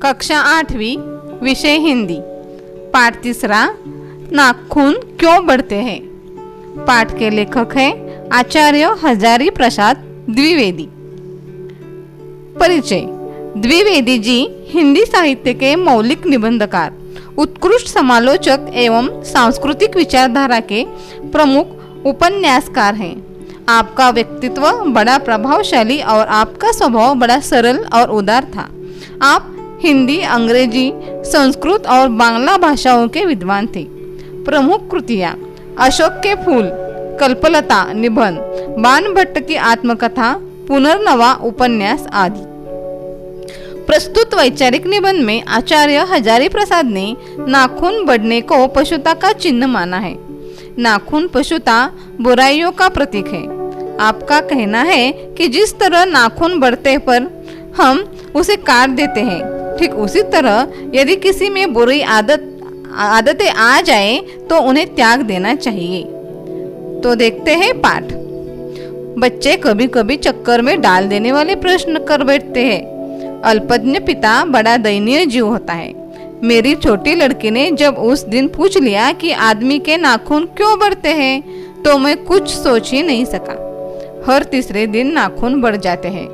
कक्षा 8वीं, विषय हिंदी। पाठ 3, नाखून क्यों बढ़ते हैं। पाठ के लेखक हैं आचार्य हजारी प्रसाद द्विवेदी। परिचय। द्विवेदी जी हिंदी साहित्य के मौलिक निबंधकार, उत्कृष्ट समालोचक एवं सांस्कृतिक विचारधारा के प्रमुख उपन्यासकार हैं। आपका व्यक्तित्व बड़ा प्रभावशाली और आपका स्वभाव बड़ा सरल और उदार था। आप हिंदी, अंग्रेजी, संस्कृत और बांग्ला भाषाओं के विद्वान थे। प्रमुख कृतियाँ: अशोक के फूल, कल्पलता निबंध, बाणभट्ट की आत्मकथा, पुनर्नवा उपन्यास आदि। प्रस्तुत वैचारिक निबंध में आचार्य हजारी प्रसाद ने नाखून बढ़ने को पशुता का चिन्ह माना है। नाखून पशुता, बुराइयों का प्रतीक है। आपका कहना है कि जिस तरह नाखून बढ़ते पर हम उसे काट देते हैं, ठीक उसी तरह यदि किसी में बुरी आदतें आ जाए तो उन्हें त्याग देना चाहिए। तो देखते हैं पाठ। बच्चे कभी कभी चक्कर में डाल देने वाले प्रश्न कर बैठते हैं। अल्पज्ञ पिता बड़ा दयनीय जीव होता है। मेरी छोटी लड़की ने जब उस दिन पूछ लिया कि आदमी के नाखून क्यों बढ़ते हैं, तो मैं कुछ सोच ही नहीं सका। हर तीसरे दिन नाखून बढ़ जाते हैं।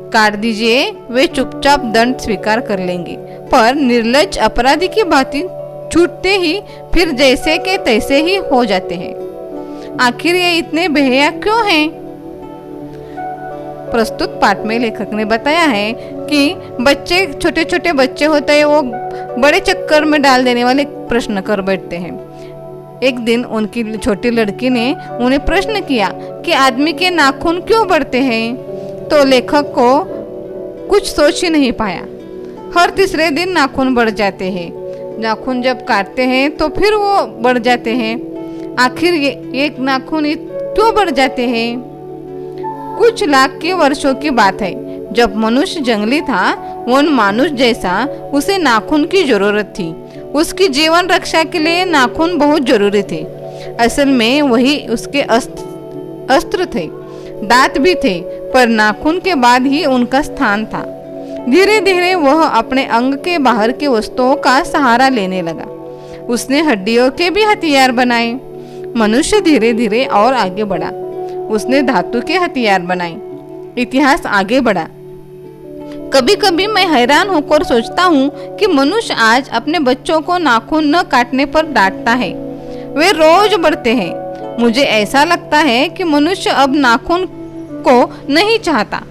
काट दीजिए, वे चुपचाप दंड स्वीकार कर लेंगे, पर निर्लज्ज अपराधी की भांति छूटते ही फिर जैसे के तैसे ही हो जाते हैं। आखिर ये इतने बेहया क्यों हैं? प्रस्तुत पाठ में लेखक ने बताया है कि बच्चे, छोटे छोटे बच्चे होते हैं, वो बड़े चक्कर में डाल देने वाले प्रश्न कर बैठते हैं। एक दिन उनकी छोटी लड़की ने उन्हें प्रश्न किया कि आदमी के नाखून क्यों बढ़ते हैं, तो लेखक को कुछ सोच ही नहीं पाया। हर तीसरे दिन नाखून बढ़ जाते हैं। नाखून जब काटते हैं तो फिर वो बढ़ जाते हैं। आखिर ये नाखून क्यों बढ़ जाते हैं? कुछ लाख के वर्षों की बात है। जब मनुष्य जंगली था, वन मानुष जैसा, उसे नाखून की जरूरत थी। उसकी जीवन रक्षा के लिए नाखून बहुत जरूरी थे। असल में वही उसके अस्त्र थे। दांत भी थे, पर नाखून के बाद ही उनका स्थान था। धीरे धीरे वह अपने अंग के बाहर के वस्तुओं का सहारा लेने लगा। उसने हड्डियों के भी हथियार बनाए। मनुष्य धीरे धीरे और आगे बढ़ा। उसने धातु के हथियार बनाए। इतिहास आगे बढ़ा। कभी कभी मैं हैरान होकर सोचता हूँ कि मनुष्य आज अपने बच्चों को नाखून न काटने पर डांटता है। वे रोज बढ़ते हैं। मुझे ऐसा लगता है कि मनुष्य अब नाखून को नहीं चाहता।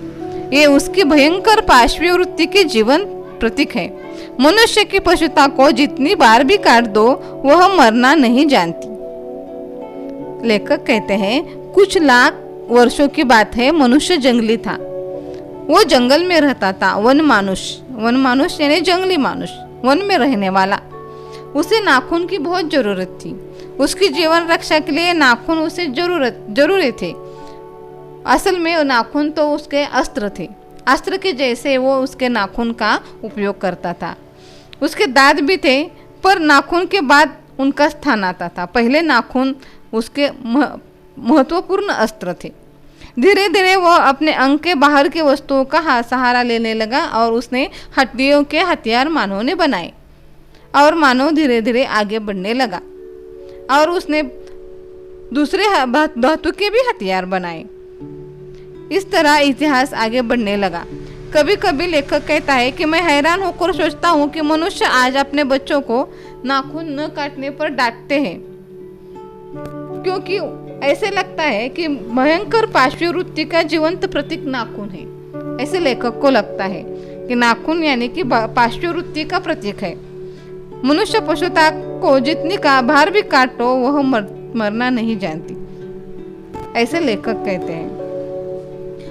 ये उसकी भयंकर पाशवी वृत्ति के जीवन प्रतीक है। मनुष्य की पशुता को जितनी बार भी काट दो, वह मरना नहीं जानती। लेखक कहते हैं, कुछ लाख वर्षों की बात है। मनुष्य जंगली था। वो जंगल में रहता था। वन मानुष यानी जंगली मानुष, वन में रहने वाला। उसे नाखून की बहुत जरूरत थी। उसकी जीवन रक्षा के लिए नाखून उसे जरूरी थे। असल में नाखून तो उसके अस्त्र थे। अस्त्र के जैसे वो उसके नाखून का उपयोग करता था। उसके दांत भी थे, पर नाखून के बाद उनका स्थान आता था। पहले नाखून उसके महत्वपूर्ण अस्त्र थे। धीरे धीरे वह अपने अंग के बाहर के वस्तुओं का सहारा लेने लगा और उसने हड्डियों के हथियार मानव ने बनाए। और मानव धीरे धीरे आगे बढ़ने लगा और उसने दूसरे धातु के भी हथियार बनाए। इस तरह इतिहास आगे बढ़ने लगा। कभी कभी लेखक कहता है कि मैं हैरान होकर सोचता हूँ कि मनुष्य आज अपने बच्चों को नाखून न काटने पर डांटते हैं, क्योंकि ऐसे लगता है कि भयंकर पाशवी वृत्ति का जीवंत प्रतीक नाखून है। ऐसे लेखक को लगता है कि नाखून यानी कि पाशवी वृत्ति का प्रतीक है। मनुष्य पशुता को जितनी बार भी काटो, वह मरना नहीं जानती। ऐसे लेखक कहते हैं।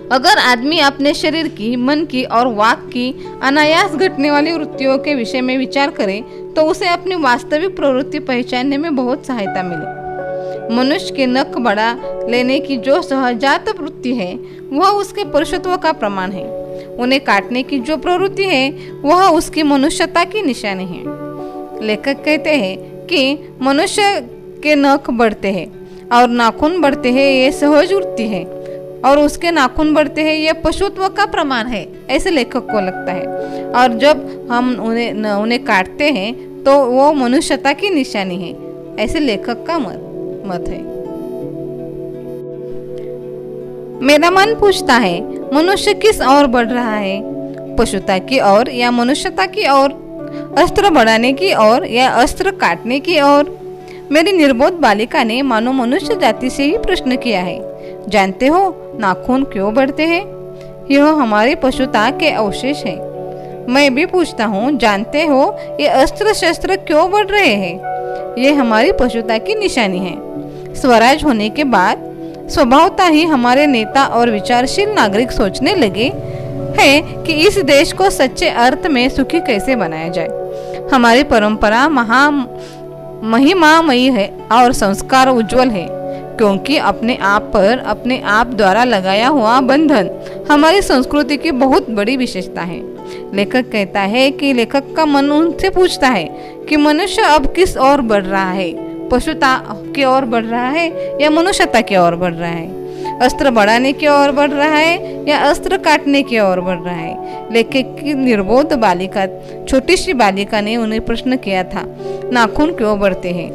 अगर आदमी अपने शरीर की, मन की और वाक की अनायास घटने वाली वृत्तियों के विषय में विचार करे, तो उसे अपनी वास्तविक प्रवृत्ति पहचानने में बहुत सहायता मिले। मनुष्य के नख बढ़ा लेने की जो सहजात वृत्ति है, वह उसके पुरुषत्व का प्रमाण है। उन्हें काटने की जो प्रवृत्ति है, वह उसकी मनुष्यता की निशानी है। लेखक कहते हैं कि मनुष्य के नख बढ़ते हैं और नाखून बढ़ते हैं, ये सहज वृत्ति है। और उसके नाखून बढ़ते हैं, यह पशुत्व का प्रमाण है, ऐसे लेखक को लगता है। और जब हम उन्हें काटते हैं तो वो मनुष्यता की निशानी है, ऐसे लेखक का मत है। मेरा मन पूछता है, मनुष्य किस ओर बढ़ रहा है, पशुता की ओर या मनुष्यता की ओर, अस्त्र बढ़ाने की ओर या अस्त्र काटने की ओर? मेरी निर्बोध बालिका ने मानो मनुष्य जाति से ही प्रश्न किया है। जानते हो नाखून क्यों बढ़ते हैं? यह हमारी पशुता के अवशेष हैं। मैं भी पूछता हूँ, जानते हो ये अस्त्र शस्त्र क्यों बढ़ रहे हैं? ये हमारी पशुता की निशानी है। स्वराज होने के बाद स्वभावतः ही हमारे नेता और विचारशील नागरिक सोचने लगे हैं कि इस देश को सच्चे अर्थ में सुखी कैसे बनाया जाए। हमारी परंपरा महिमामयी है और संस्कार उज्जवल है, क्योंकि अपने आप पर अपने आप द्वारा लगाया हुआ बंधन हमारी संस्कृति की बहुत बड़ी विशेषता है। लेखक कहता है कि लेखक का मन उनसे पूछता है कि मनुष्य अब किस ओर बढ़ रहा है, पशुता की ओर बढ़ रहा है या मनुष्यता की ओर बढ़ रहा है, अस्त्र बढ़ाने की ओर बढ़ रहा है या अस्त्र काटने की ओर बढ़ रहा है। लेखक की निर्बोध बालिका, छोटी सी बालिका ने उन्हें प्रश्न किया था, नाखून क्यों बढ़ते हैं?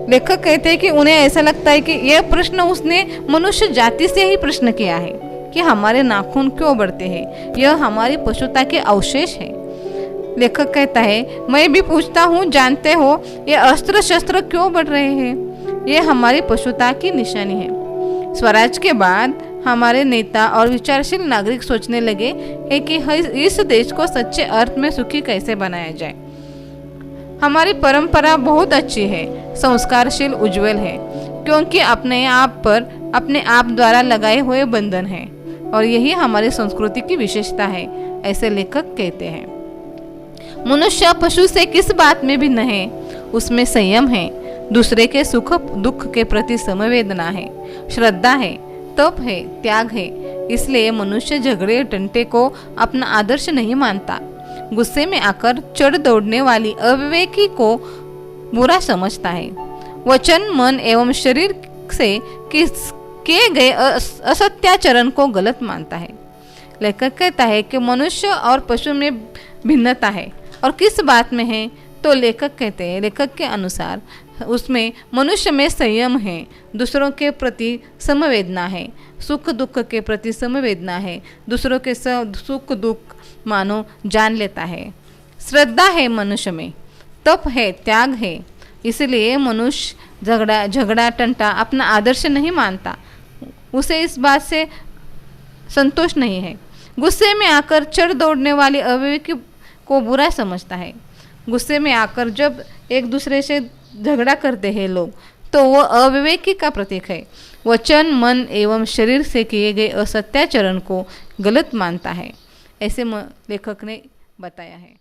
लेखक कहते हैं कि उन्हें ऐसा लगता है कि यह प्रश्न उसने मनुष्य जाति से ही प्रश्न किया है कि हमारे नाखून क्यों बढ़ते हैं, यह हमारी पशुता के अवशेष है। लेखक कहता है, मैं भी पूछता हूँ, जानते हो ये अस्त्र शस्त्र क्यों बढ़ रहे हैं? ये हमारी पशुता की निशानी है। स्वराज के बाद हमारे नेता और विचारशील नागरिक सोचने लगे है कि इस देश को सच्चे अर्थ में सुखी कैसे बनाया जाए। हमारी परंपरा बहुत अच्छी है, संस्कारशील उज्जवल है, क्योंकि अपने आप पर अपने आप द्वारा लगाए हुए बंधन है, और यही हमारी संस्कृति की विशेषता है, ऐसे लेखक कहते हैं। मनुष्य पशु से किस बात में भिन्न है? उसमें संयम है, दूसरे के सुख दुख के प्रति संवेदना है, श्रद्धा है, तप है, त्याग है। इसलिए मनुष्य झगड़े टंटे को अपना आदर्श नहीं मानता। गुस्से में आकर चढ़ दौड़ने वाली अविवेकी को बुरा समझता है। वचन, मन एवं शरीर से किए गए असत्याचरण को गलत मानता है। लेखक कहता है कि मनुष्य और पशु में भिन्नता है, और किस बात में है? तो लेखक कहते हैं, लेखक के अनुसार उसमें मनुष्य में संयम है, दूसरों के प्रति संवेदना है, सुख दुख के प्रति संवेदना है, दूसरों के सुख दुख मानो जान लेता है, श्रद्धा है मनुष्य में, तप है, त्याग है। इसलिए मनुष्य झगड़ा टंटा अपना आदर्श नहीं मानता, उसे इस बात से संतोष नहीं है। गुस्से में आकर चढ़ दौड़ने वाले अविवेकी को बुरा समझता है। गुस्से में आकर जब एक दूसरे से झगड़ा करते हैं लोग, तो वो अविवेकी का प्रतीक है। वचन, मन एवं शरीर से किए गए असत्याचरण को गलत मानता है, ऐसे लेखक ने बताया है।